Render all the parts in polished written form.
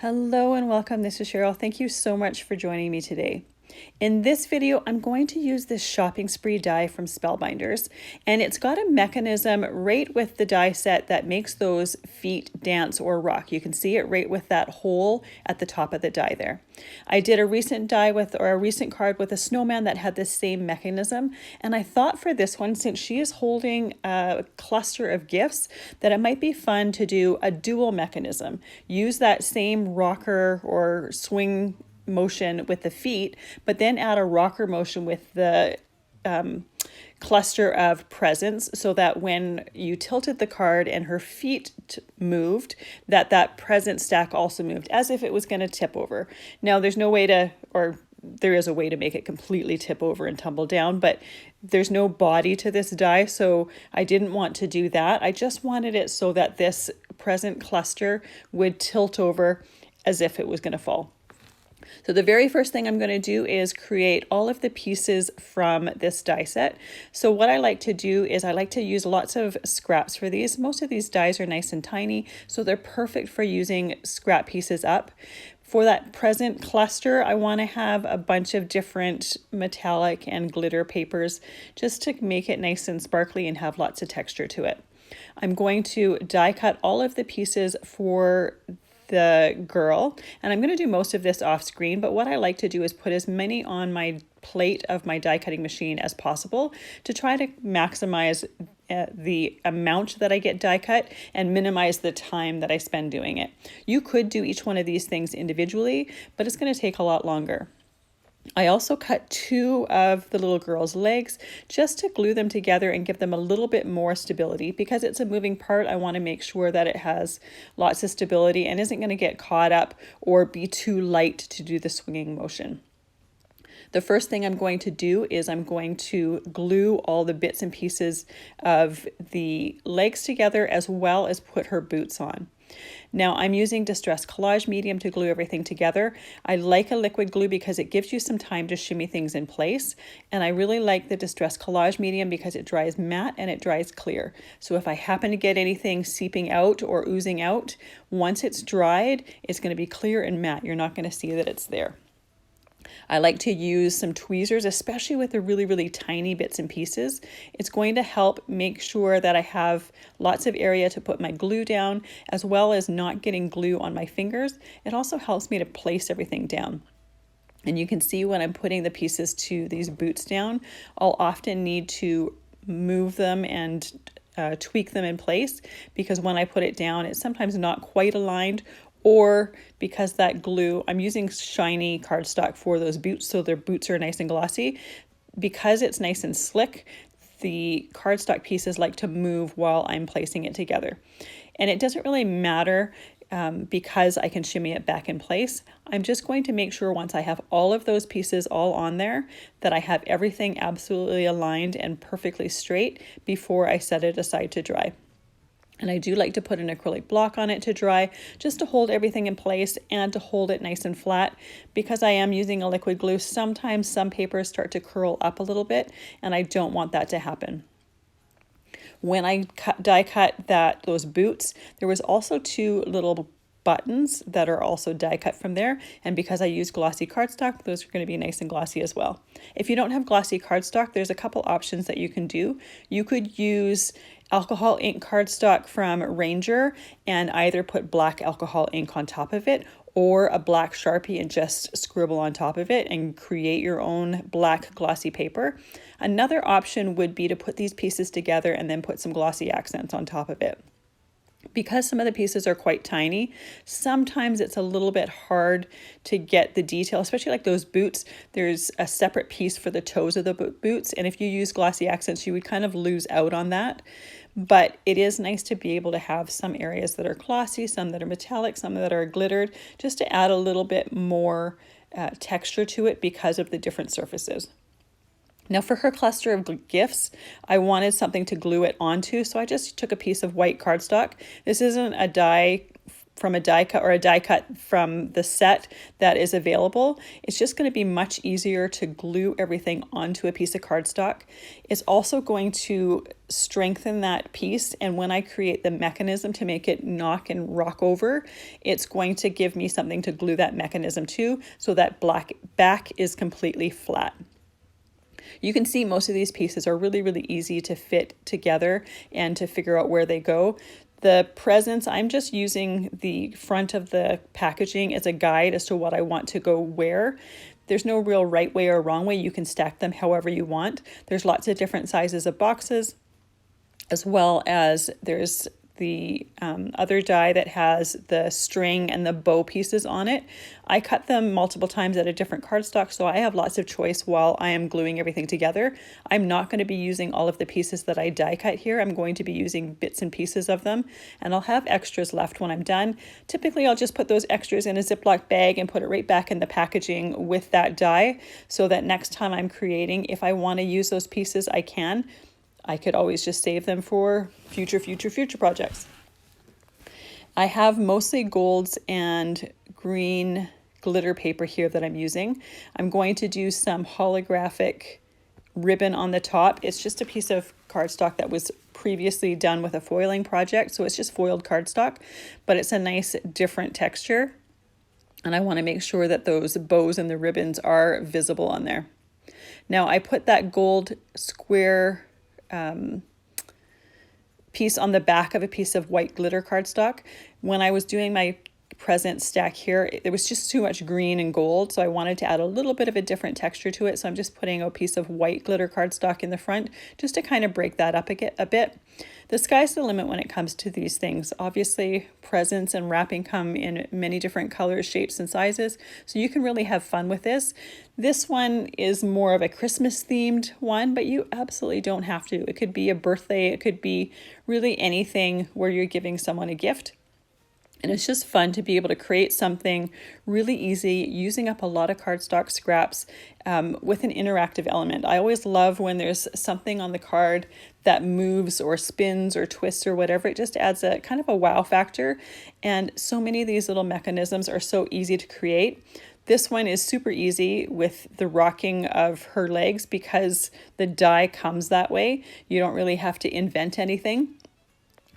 Hello and welcome. This is Cheryl. Thank you so much for joining me today. In this video, I'm going to use this Shopping Spree die from Spellbinders, and it's got a mechanism right with the die set that makes those feet dance or rock. You can see it right with that hole at the top of the die there. I did a recent card with a snowman that had this same mechanism, and I thought for this one, since she is holding a cluster of gifts, that it might be fun to do a dual mechanism. Use that same rocker or swing motion with the feet, but then add a rocker motion with the cluster of presents, so that when you tilted the card and her feet moved, that present stack also moved as if it was going to tip over. Now there's no way to, or there is a way to make it completely tip over and tumble down, but there's no body to this die, so I didn't want to do that. I just wanted it so that this present cluster would tilt over as if it was going to fall. So the very first thing I'm going to do is create all of the pieces from this die set. So what I like to do is I like to use lots of scraps for these. Most of these dies are nice and tiny, so they're perfect for using scrap pieces up. For that present cluster, I want to have a bunch of different metallic and glitter papers just to make it nice and sparkly and have lots of texture to it. I'm going to die cut all of the pieces for the girl, and I'm going to do most of this off screen, but what I like to do is put as many on my plate of my die cutting machine as possible to try to maximize the amount that I get die cut and minimize the time that I spend doing it. You could do each one of these things individually, but it's going to take a lot longer. I also cut two of the little girl's legs just to glue them together and give them a little bit more stability. Because it's a moving part, I want to make sure that it has lots of stability and isn't going to get caught up or be too light to do the swinging motion. The first thing I'm going to do is I'm going to glue all the bits and pieces of the legs together, as well as put her boots on. Now I'm using distress collage medium to glue everything together. I like a liquid glue because it gives you some time to shimmy things in place. And I really like the distress collage medium because it dries matte and it dries clear. So if I happen to get anything seeping out or oozing out, once it's dried, it's going to be clear and matte. You're not going to see that it's there. I like to use some tweezers, especially with the really tiny bits and pieces. It's going to help make sure that I have lots of area to put my glue down, as well as not getting glue on my fingers. It also helps me to place everything down. And you can see when I'm putting the pieces to these boots down, I'll often need to move them and tweak them in place, because when I put it down, it's sometimes not quite aligned, or because that glue, I'm using shiny cardstock for those boots, so their boots are nice and glossy. Because it's nice and slick, the cardstock pieces like to move while I'm placing it together. And it doesn't really matter because I can shimmy it back in place. I'm just going to make sure once I have all of those pieces all on there, that I have everything absolutely aligned and perfectly straight before I set it aside to dry. And I do like to put an acrylic block on it to dry, just to hold everything in place and to hold it nice and flat. Because I am using a liquid glue, sometimes some papers start to curl up a little bit, and I don't want that to happen. When I die cut those boots, there was also two little buttons that are also die cut from there, and because I use glossy cardstock, those are going to be nice and glossy as well. If you don't have glossy cardstock, there's a couple options that you can do. You could use alcohol ink cardstock from Ranger and either put black alcohol ink on top of it, or a black Sharpie and just scribble on top of it and create your own black glossy paper. Another option would be to put these pieces together and then put some glossy accents on top of it. Because some of the pieces are quite tiny, sometimes it's a little bit hard to get the detail, especially like those boots. There's a separate piece for the toes of the boots, and if you use glossy accents, you would kind of lose out on that. But it is nice to be able to have some areas that are glossy, some that are metallic, some that are glittered, just to add a little bit more texture to it because of the different surfaces. Now for her cluster of gifts, I wanted something to glue it onto, so I just took a piece of white cardstock. This isn't a die from a die cut, or a die cut from the set that is available, it's just going to be much easier to glue everything onto a piece of cardstock. It's also going to strengthen that piece, and when I create the mechanism to make it knock and rock over, it's going to give me something to glue that mechanism to, so that black back is completely flat. You can see most of these pieces are really, really easy to fit together and to figure out where they go. The presents, I'm just using the front of the packaging as a guide as to what I want to go where. There's no real right way or wrong way. You can stack them however you want. There's lots of different sizes of boxes, as well as there's the other die that has the string and the bow pieces on it. I cut them multiple times at a different cardstock, so I have lots of choice while I am gluing everything together. I'm not going to be using all of the pieces that I die cut here. I'm going to be using bits and pieces of them, and I'll have extras left when I'm done. Typically, I'll just put those extras in a Ziploc bag and put it right back in the packaging with that die, so that next time I'm creating, if I want to use those pieces, I can. I could always just save them for future projects. I have mostly golds and green glitter paper here that I'm using. I'm going to do some holographic ribbon on the top. It's just a piece of cardstock that was previously done with a foiling project, so it's just foiled cardstock, but it's a nice different texture, and I want to make sure that those bows and the ribbons are visible on there. Now I put that gold square piece on the back of a piece of white glitter cardstock. When I was doing my present stack here, there was just too much green and gold, so I wanted to add a little bit of a different texture to it, so I'm just putting a piece of white glitter cardstock in the front just to kind of break that up a bit. The sky's the limit when it comes to these things. Obviously, presents and wrapping come in many different colors, shapes, and sizes, so you can really have fun with this. This one is more of a Christmas themed one, but you absolutely don't have to. It could be a birthday, it could be really anything where you're giving someone a gift. And it's just fun to be able to create something really easy using up a lot of cardstock scraps with an interactive element. I always love when there's something on the card that moves or spins or twists or whatever. It just adds a kind of a wow factor. And so many of these little mechanisms are so easy to create. This one is super easy with the rocking of her legs because the die comes that way. You don't really have to invent anything.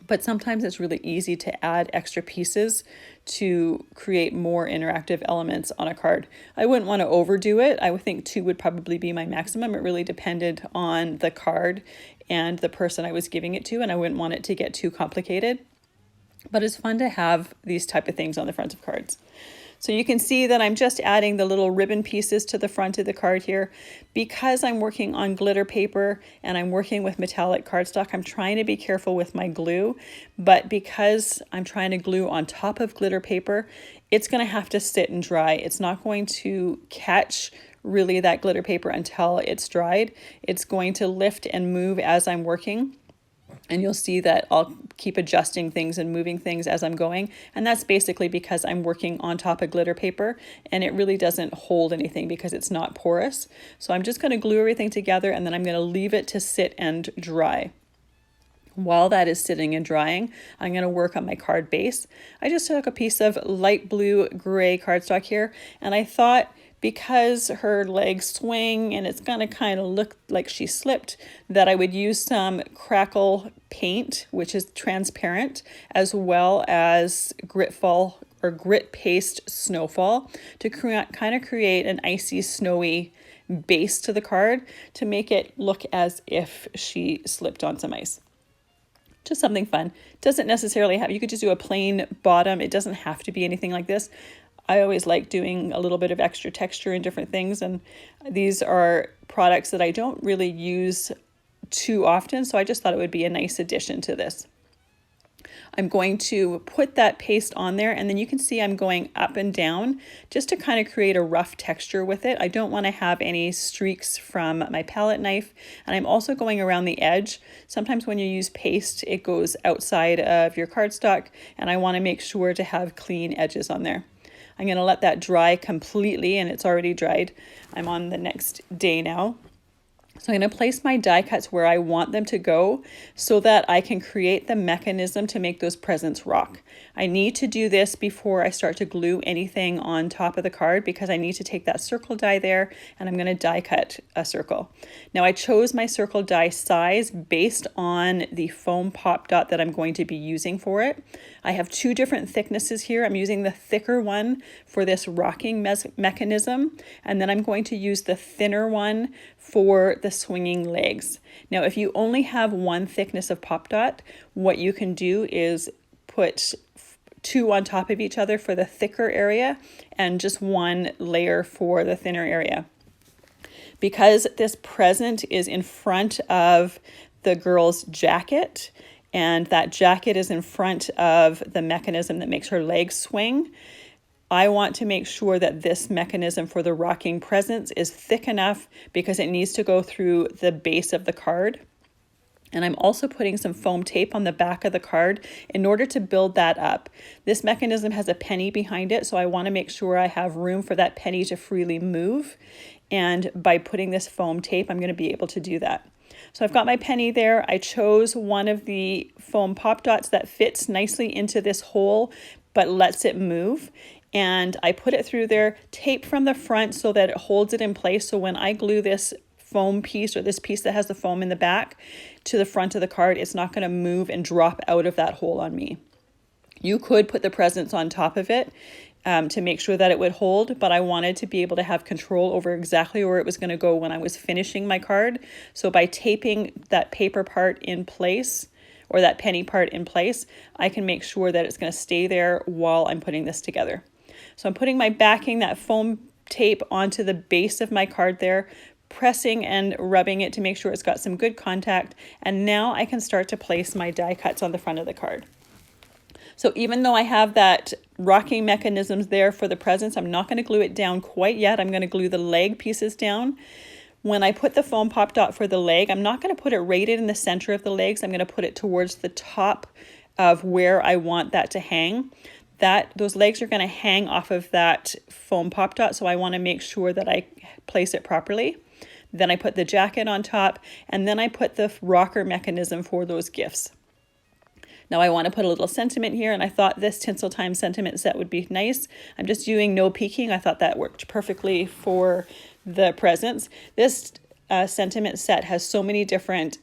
But sometimes it's really easy to add extra pieces to create more interactive elements on a card. I wouldn't want to overdo it. I would think 2 would probably be my maximum. It really depended on the card and the person I was giving it to, and I wouldn't want it to get too complicated. But it's fun to have these type of things on the front of cards. So you can see that I'm just adding the little ribbon pieces to the front of the card here. Because I'm working on glitter paper and I'm working with metallic cardstock, I'm trying to be careful with my glue, but because I'm trying to glue on top of glitter paper, it's going to have to sit and dry. It's not going to catch really that glitter paper until it's dried. It's going to lift and move as I'm working. And you'll see that I'll keep adjusting things and moving things as I'm going. And that's basically because I'm working on top of glitter paper and it really doesn't hold anything because it's not porous. So I'm just going to glue everything together and then I'm going to leave it to sit and dry. While that is sitting and drying, I'm going to work on my card base. I just took a piece of light blue gray cardstock here, and I thought because her legs swing and it's going to kind of look like she slipped, that I would use some crackle paint, which is transparent, as well as Gritfall or Grit Paste Snowfall to kind of create an icy, snowy base to the card to make it look as if she slipped on some ice. Just something fun. Doesn't necessarily have, you could just do a plain bottom. It doesn't have to be anything like this. I always like doing a little bit of extra texture and different things, and these are products that I don't really use too often, so I just thought it would be a nice addition to this. I'm going to put that paste on there, and then you can see I'm going up and down just to kind of create a rough texture with it. I don't want to have any streaks from my palette knife, and I'm also going around the edge. Sometimes when you use paste, it goes outside of your cardstock, and I want to make sure to have clean edges on there. I'm going to let that dry completely, and it's already dried. I'm on the next day now. So I'm going to place my die cuts where I want them to go so that I can create the mechanism to make those presents rock. I need to do this before I start to glue anything on top of the card because I need to take that circle die there and I'm going to die cut a circle. Now I chose my circle die size based on the foam pop dot that I'm going to be using for it. I have two different thicknesses here. I'm using the thicker one for this rocking mechanism, and then I'm going to use the thinner one for the swinging legs. Now, if you only have one thickness of pop dot, what you can do is put two on top of each other for the thicker area and just one layer for the thinner area. Because this present is in front of the girl's jacket, and that jacket is in front of the mechanism that makes her legs swing, I want to make sure that this mechanism for the rocking presents is thick enough because it needs to go through the base of the card. And I'm also putting some foam tape on the back of the card in order to build that up. This mechanism has a penny behind it, so I want to make sure I have room for that penny to freely move. And by putting this foam tape, I'm going to be able to do that. So I've got my penny there. I chose one of the foam pop dots that fits nicely into this hole, but lets it move. And I put it through there, tape from the front so that it holds it in place. So when I glue this foam piece or this piece that has the foam in the back to the front of the card, it's not going to move and drop out of that hole on me. You could put the presents on top of it to make sure that it would hold, but I wanted to be able to have control over exactly where it was going to go when I was finishing my card. So by taping that paper part in place, or that penny part in place, I can make sure that it's going to stay there while I'm putting this together. So I'm putting my backing, that foam tape, onto the base of my card there, pressing and rubbing it to make sure it's got some good contact. And now I can start to place my die cuts on the front of the card. So even though I have that rocking mechanisms there for the presents, I'm not going to glue it down quite yet. I'm going to glue the leg pieces down. When I put the foam pop dot for the leg, I'm not going to put it right in the center of the legs. I'm going to put it towards the top of where I want that to hang. Those legs are going to hang off of that foam pop dot, so I want to make sure that I place it properly. Then I put the jacket on top, and then I put the rocker mechanism for those gifts. Now I want to put a little sentiment here, and I thought this Tinsel Time sentiment set would be nice. I'm just doing no peeking. I thought that worked perfectly for the presents. This sentiment set has so many different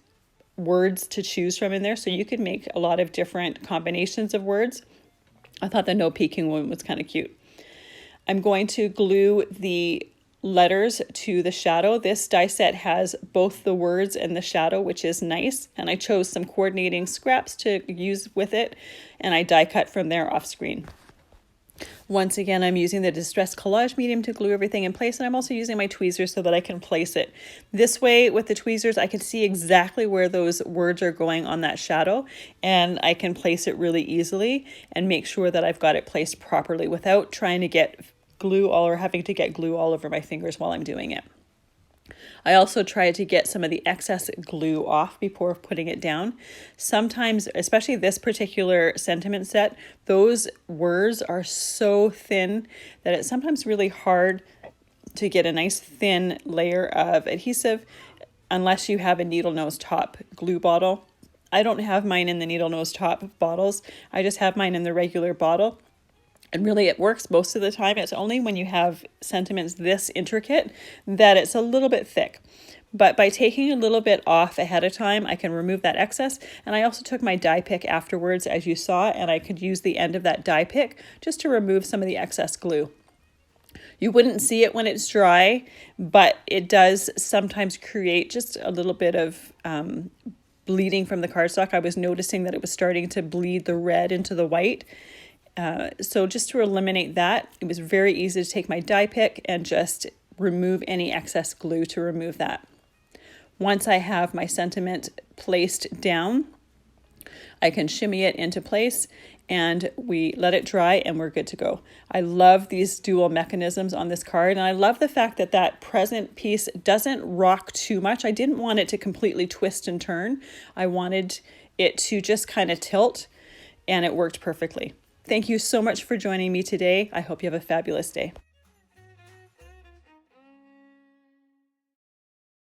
words to choose from in there, so you could make a lot of different combinations of words. I thought the no peeking one was kind of cute. I'm going to glue the letters to the shadow. This die set has both the words and the shadow, which is nice. And I chose some coordinating scraps to use with it, and I die cut from there off screen. Once again, I'm using the Distress Collage medium to glue everything in place, and I'm also using my tweezers so that I can place it. This way, with the tweezers, I can see exactly where those words are going on that shadow, and I can place it really easily and make sure that I've got it placed properly without trying to get glue or having to get glue all over my fingers while I'm doing it. I also try to get some of the excess glue off before putting it down. Sometimes, especially this particular sentiment set, those words are so thin that it's sometimes really hard to get a nice thin layer of adhesive unless you have a needle nose top glue bottle. I don't have mine in the needle nose top bottles. I just have mine in the regular bottle. And really it works most of the time. It's only when you have sentiments this intricate that it's a little bit thick. But by taking a little bit off ahead of time, I can remove that excess. And I also took my die pick afterwards, as you saw, and I could use the end of that die pick just to remove some of the excess glue. You wouldn't see it when it's dry, but it does sometimes create just a little bit of bleeding from the cardstock. I was noticing that it was starting to bleed the red into the white. So just to eliminate that, it was very easy to take my die pick and just remove any excess glue to remove that. Once I have my sentiment placed down, I can shimmy it into place and we let it dry and we're good to go. I love these dual mechanisms on this card, and I love the fact that that present piece doesn't rock too much. I didn't want it to completely twist and turn. I wanted it to just kind of tilt, and it worked perfectly. Thank you so much for joining me today. I hope you have a fabulous day.